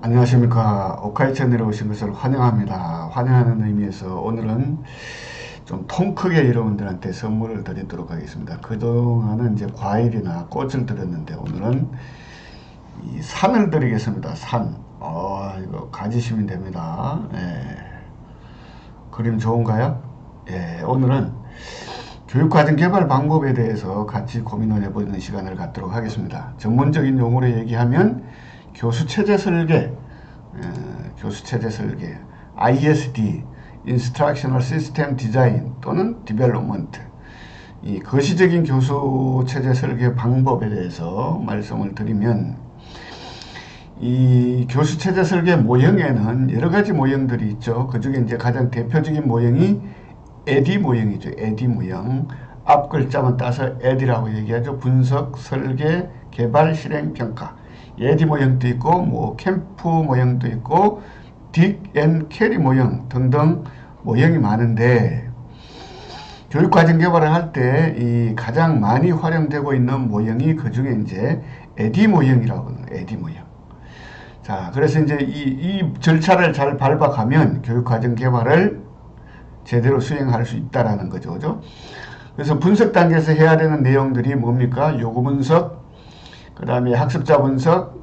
안녕하십니까. 오카이 채널에 오신 것을 환영합니다. 환영하는 의미에서 오늘은 좀 통 크게 여러분들한테 선물을 드리도록 하겠습니다. 그동안은 이제 과일이나 꽃을 드렸는데 오늘은 이 산을 드리겠습니다. 산. 이거 가지시면 됩니다. 예. 그림 좋은가요? 예. 오늘은 교육과정 개발 방법에 대해서 같이 고민을 해보는 시간을 갖도록 하겠습니다. 전문적인 용어로 얘기하면 교수체제 설계, ISD, Instructional System Design 또는 Development, 이 거시적인 교수체제 설계 방법에 대해서 말씀을 드리면, 이 교수체제 설계 모형에는 여러 가지 모형들이 있죠. 그 중에 이제 가장 대표적인 모형이 에디 모형이죠. 에디 모형. 앞 글자만 따서 에디라고 얘기하죠. 분석, 설계, 개발, 실행, 평가. 에디 모형도 있고, 뭐 캠프 모형도 있고, 딕 앤 캐리 모형 등등 모형이 많은데, 교육과정 개발을 할 때 이 가장 많이 활용되고 있는 모형이 그 중에 이제 에디 모형이라고 하는 에디 모형. 자, 그래서 이제 이 절차를 잘 밟아가면 교육과정 개발을 제대로 수행할 수 있다라는 거죠. 그죠? 그래서 분석 단계에서 해야 되는 내용들이 뭡니까? 요구 분석, 그 다음에 학습자 분석,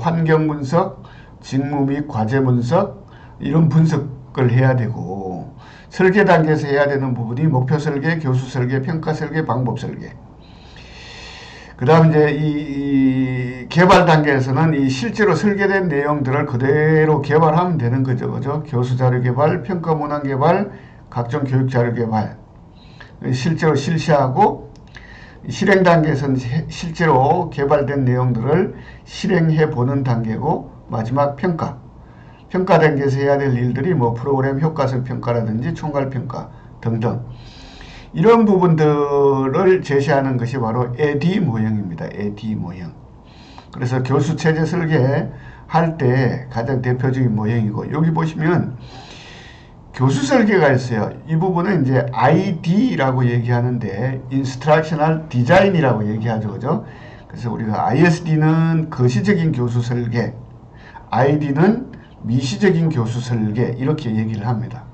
환경 분석, 직무 및 과제 분석, 이런 분석을 해야 되고, 설계 단계에서 해야 되는 부분이 목표 설계, 교수 설계, 평가 설계, 방법 설계. 그 다음 이제 이 개발 단계에서는 이 실제로 설계된 내용들을 그대로 개발하면 되는 거죠. 그죠? 교수 자료 개발, 평가 문항 개발, 각종 교육 자료 개발. 실제로 실시하고, 실행 단계에서는 실제로 개발된 내용들을 실행해 보는 단계고, 마지막 평가. 평가 단계에서 해야 될 일들이 뭐 프로그램 효과성 평가라든지 총괄 평가 등등. 이런 부분들을 제시하는 것이 바로 에디 모형입니다. 에디 모형. 그래서 교수 체제 설계할 때 가장 대표적인 모형이고, 여기 보시면 교수 설계가 있어요. 이 부분은 이제 ID라고 얘기하는데 Instructional Design이라고 얘기하죠. 그죠? 그래서 우리가 ISD는 거시적인 교수 설계, ID는 미시적인 교수 설계, 이렇게 얘기를 합니다.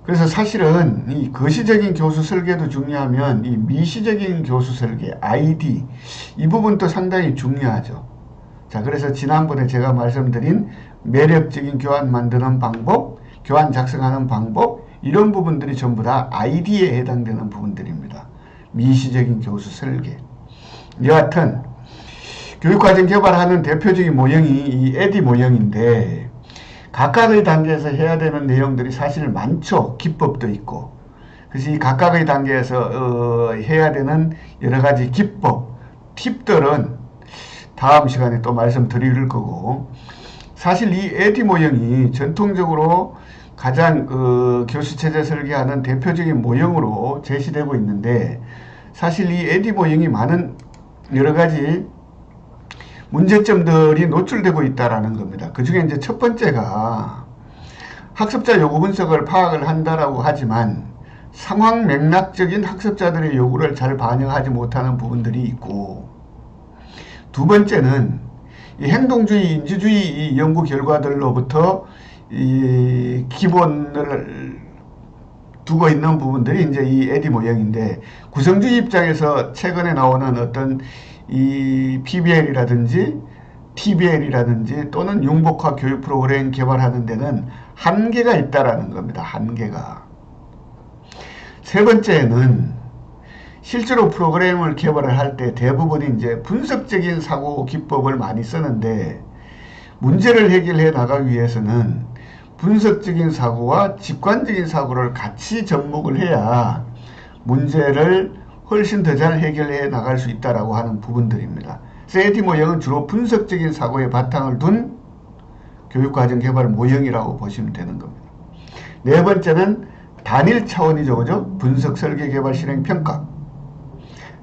그래서 사실은 이 거시적인 교수 설계도 중요하면 이 미시적인 교수 설계, ID, 이 부분도 상당히 중요하죠. 자, 그래서 지난번에 제가 말씀드린 매력적인 교환 만드는 방법, 교환 작성하는 방법, 이런 부분들이 전부 다 ID에 해당되는 부분들입니다. 미시적인 교수 설계. 여하튼 교육과정 개발하는 대표적인 모형이 이 에디 모형인데, 각각의 단계에서 해야 되는 내용들이 사실 많죠. 기법도 있고. 그래서 이 각각의 단계에서 해야 되는 여러 가지 기법, 팁들은 다음 시간에 또 말씀드릴 거고, 사실 이 에디 모형이 전통적으로 가장 교수체제 설계하는 대표적인 모형으로 제시되고 있는데, 사실 이 에디 모형이 많은 여러 가지 문제점들이 노출되고 있다라는 겁니다. 그 중에 이제 첫 번째가 학습자 요구 분석을 파악을 한다라고 하지만 상황 맥락적인 학습자들의 요구를 잘 반영하지 못하는 부분들이 있고, 두 번째는 이 행동주의, 인지주의 이 연구 결과들로부터 이 기본을 두고 있는 부분들이 이제 이 에디 모형인데, 구성주의 입장에서 최근에 나오는 어떤 이 PBL이라든지 TBL이라든지 또는 융복화 교육 프로그램 개발하는 데는 한계가 있다라는 겁니다. 한계가. 세 번째는 실제로 프로그램을 개발을 할 때 대부분이 이제 분석적인 사고 기법을 많이 쓰는데, 문제를 해결해 나가기 위해서는 분석적인 사고와 직관적인 사고를 같이 접목을 해야 문제를 훨씬 더 잘 해결해 나갈 수 있다라고 하는 부분들입니다. 에디 모형은 주로 분석적인 사고의 바탕을 둔 교육과정 개발 모형이라고 보시면 되는 겁니다. 네 번째는 단일 차원이죠. 그죠? 분석, 설계, 개발, 실행, 평가.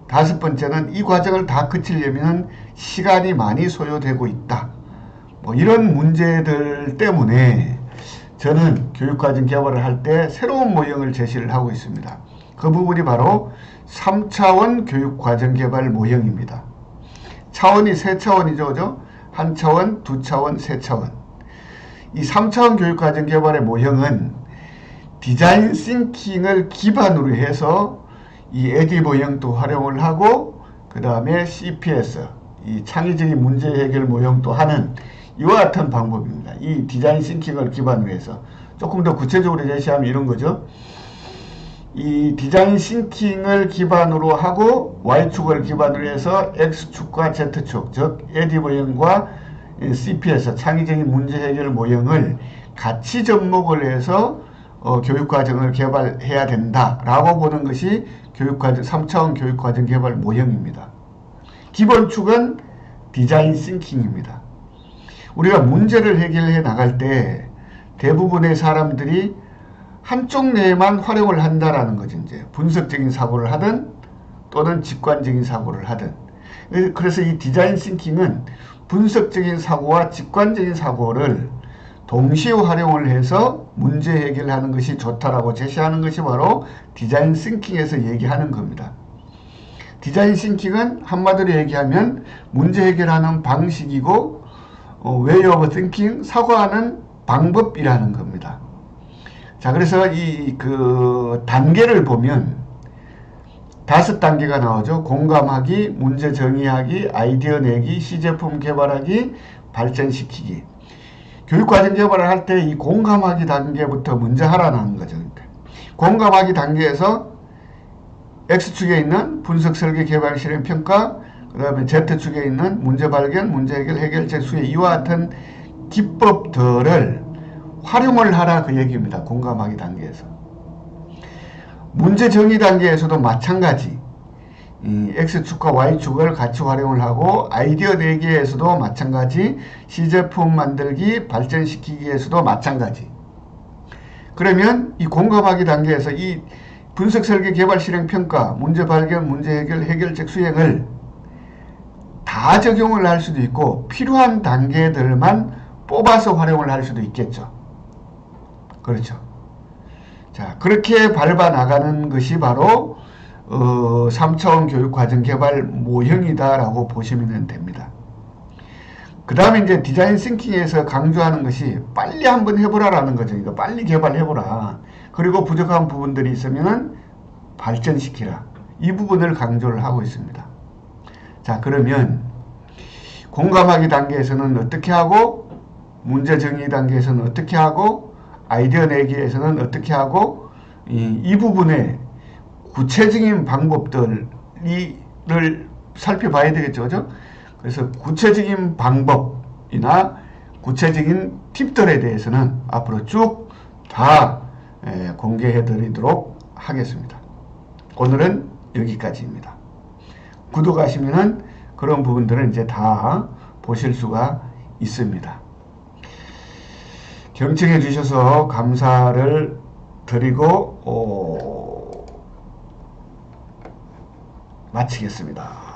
다섯 번째는 이 과정을 다 그치려면 시간이 많이 소요되고 있다. 뭐 이런 문제들 때문에 저는 교육과정 개발을 할 때 새로운 모형을 제시를 하고 있습니다. 그 부분이 바로 3차원 교육과정 개발 모형입니다. 차원이 세 차원이죠. 그죠? 한 차원, 두 차원, 세 차원. 이 3차원 교육과정 개발의 모형은 디자인 싱킹을 기반으로 해서 이 에디 모형도 활용을 하고 그 다음에 CPS, 이 창의적인 문제 해결 모형도 하는 이와 같은 방법입니다. 이 디자인 싱킹을 기반으로 해서 조금 더 구체적으로 제시하면 이런 거죠. 이 디자인 싱킹을 기반으로 하고 Y축을 기반으로 해서 X축과 Z축, 즉 에디 모형과 CPS, 창의적인 문제 해결 모형을 같이 접목을 해서 교육과정을 개발해야 된다라고 보는 것이 교육과정, 3차원 교육과정 개발 모형입니다. 기본축은 디자인 싱킹입니다. 우리가 문제를 해결해 나갈 때 대부분의 사람들이 한쪽 뇌만 활용을 한다라는 거죠. 이제 분석적인 사고를 하든 또는 직관적인 사고를 하든. 그래서 이 디자인 싱킹은 분석적인 사고와 직관적인 사고를 동시에 활용을 해서 문제 해결하는 것이 좋다라고 제시하는 것이 바로 디자인 싱킹에서 얘기하는 겁니다. 디자인 싱킹은 한마디로 얘기하면 문제 해결하는 방식이고 way of thinking, 사고하는 방법이라는 겁니다. 자, 그래서 이 단계를 보면 5단계가 나오죠. 공감하기, 문제 정의하기, 아이디어 내기, 시제품 개발하기, 발전시키기. 교육과정 개발을 할 때 이 공감하기 단계부터 먼저 하라는 거죠. 공감하기 단계에서 X축에 있는 분석, 설계, 개발, 실행, 평가, 그 다음에 Z축에 있는 문제 발견, 문제 해결, 해결책 수혜, 이와 같은 기법들을 활용을 하라 그 얘기입니다. 공감하기 단계에서. 문제 정의 단계에서도 마찬가지. X축과 Y축을 같이 활용을 하고 아이디어 내기에서도 마찬가지, 시제품 만들기, 발전시키기에서도 마찬가지. 그러면 이 공감하기 단계에서 이 분석, 설계, 개발, 실행, 평가, 문제 발견, 문제 해결, 해결책 수행을 다 적용을 할 수도 있고 필요한 단계들만 뽑아서 활용을 할 수도 있겠죠. 그렇죠. 자, 그렇게 밟아 나가는 것이 바로 3차원 교육과정 개발 모형이다라고 보시면 됩니다. 그 다음에 이제 디자인 싱킹에서 강조하는 것이 빨리 한번 해보라라는 거죠. 그러니까 빨리 개발해보라. 그리고 부족한 부분들이 있으면 발전시키라. 이 부분을 강조를 하고 있습니다. 자, 그러면 공감하기 단계에서는 어떻게 하고, 문제 정의 단계에서는 어떻게 하고, 아이디어 내기에서는 어떻게 하고, 이 부분에 구체적인 방법들을 살펴봐야 되겠죠. 그죠? 그래서 구체적인 방법이나 구체적인 팁들에 대해서는 앞으로 쭉 다 공개해 드리도록 하겠습니다. 오늘은 여기까지입니다. 구독하시면은 그런 부분들은 이제 다 보실 수가 있습니다. 경청해 주셔서 감사를 드리고 마치겠습니다.